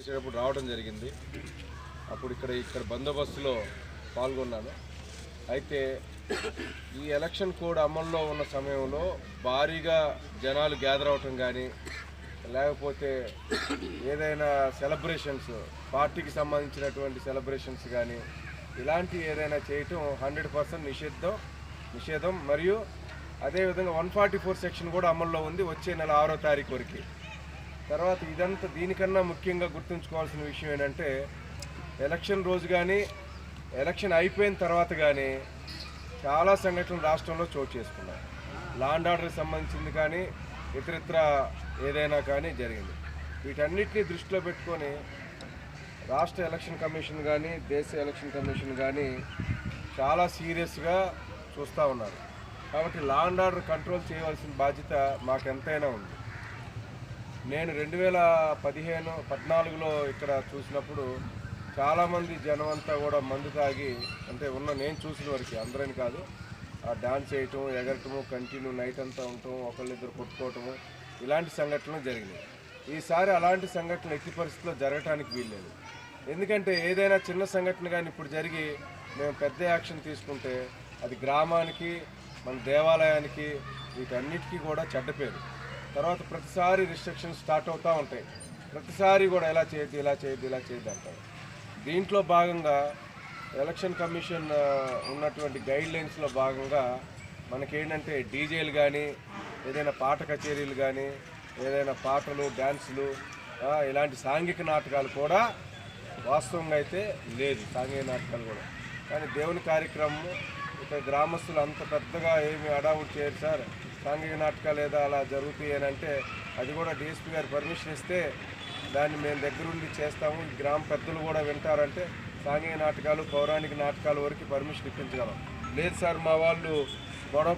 చేసేటప్పుడు రావడం జరిగింది. అప్పుడు ఇక్కడ బందోబస్తులో పాల్గొన్నాను. అయితే ఈ ఎలక్షన్ కోడ్ అమల్లో ఉన్న సమయంలో భారీగా జనాలు గ్యాదర్ అవటం కానీ, లేకపోతే ఏదైనా సెలబ్రేషన్స్, పార్టీకి సంబంధించినటువంటి సెలబ్రేషన్స్ కానీ ఇలాంటి ఏదైనా చేయటం 100% నిషేధం. మరియు అదేవిధంగా 144 సెక్షన్ కూడా అమల్లో ఉంది వచ్చే నెల 6వ తారీఖు వరకు. తర్వాత ఇదంతా దీనికన్నా ముఖ్యంగా గుర్తుంచుకోవాల్సిన విషయం ఏంటంటే, ఎలక్షన్ రోజు కానీ ఎలక్షన్ అయిపోయిన తర్వాత కానీ చాలా సంఘటనలు రాష్ట్రంలో చోటు చేసుకున్నాయి. లా అండ్ ఆర్డర్కి సంబంధించింది కానీ ఇతరితర ఏదైనా కానీ జరిగింది. వీటన్నిటిని దృష్టిలో పెట్టుకొని రాష్ట్ర ఎలక్షన్ కమిషన్ కానీ దేశ ఎలక్షన్ కమిషన్ కానీ చాలా సీరియస్గా చూస్తూ ఉన్నారు. కాబట్టి లా అండ్ ఆర్డర్ కంట్రోల్ చేయవలసిన బాధ్యత మాకెంతైనా ఉంది. నేను 2014లో ఇక్కడ చూసినప్పుడు చాలామంది జనం అంతా కూడా మందు తాగి, అంటే నేను చూసిన వరకు, అందరని కాదు, ఆ డాన్స్ చేయటం, ఎగరటము, కంటిన్యూ నైట్ అంతా ఉండటం, ఒకళ్ళిద్దరు కొట్టుకోవటము, ఇలాంటి సంఘటనలు జరిగినాయి. ఈసారి అలాంటి సంఘటనలు ఎట్టి పరిస్థితుల్లో జరగటానికి వీల్లేదు. ఎందుకంటే ఏదైనా చిన్న సంఘటన కానీ ఇప్పుడు జరిగి మేము పెద్ద యాక్షన్ తీసుకుంటే అది గ్రామానికి, మన దేవాలయానికి, వీటన్నిటికీ కూడా చెడ్డ పేరు. తర్వాత ప్రతిసారి రిస్ట్రిక్షన్స్ స్టార్ట్ అవుతూ ఉంటాయి. ప్రతిసారి కూడా ఇలా చేయొద్దు, ఇలా చేయొద్దు, ఇలా చేయొద్దు అంటారు. దీంట్లో భాగంగా ఎలక్షన్ కమిషన్ ఉన్నటువంటి గైడ్లైన్స్లో భాగంగా మనకేంటంటే డీజేలు కానీ, ఏదైనా పాట కచేరీలు కానీ, ఏదైనా పాటలు, డ్యాన్సులు, ఇలాంటి సాంఘిక నాటకాలు కూడా వాస్తవంగా అయితే లేదు. సాంఘిక నాటకాలు కూడా, కానీ దేవుని కార్యక్రమం ఇక్కడ గ్రామస్తులు అంత పెద్దగా ఏమి అడావుట్ చేయరు సార్, సాంఘిక నాటకాలు ఏదో అలా జరుగుతాయి అని అంటే అది కూడా డిఎస్పీ గారు పర్మిషన్ ఇస్తే దాన్ని మేము దగ్గరుండి చేస్తాము, గ్రామ పెద్దలు కూడా వింటారంటే సాంఘిక నాటకాలు, పౌరాణిక నాటకాల వరకు పర్మిషన్ ఇప్పించగలం. లేదు సార్ మా వాళ్ళు గొడవ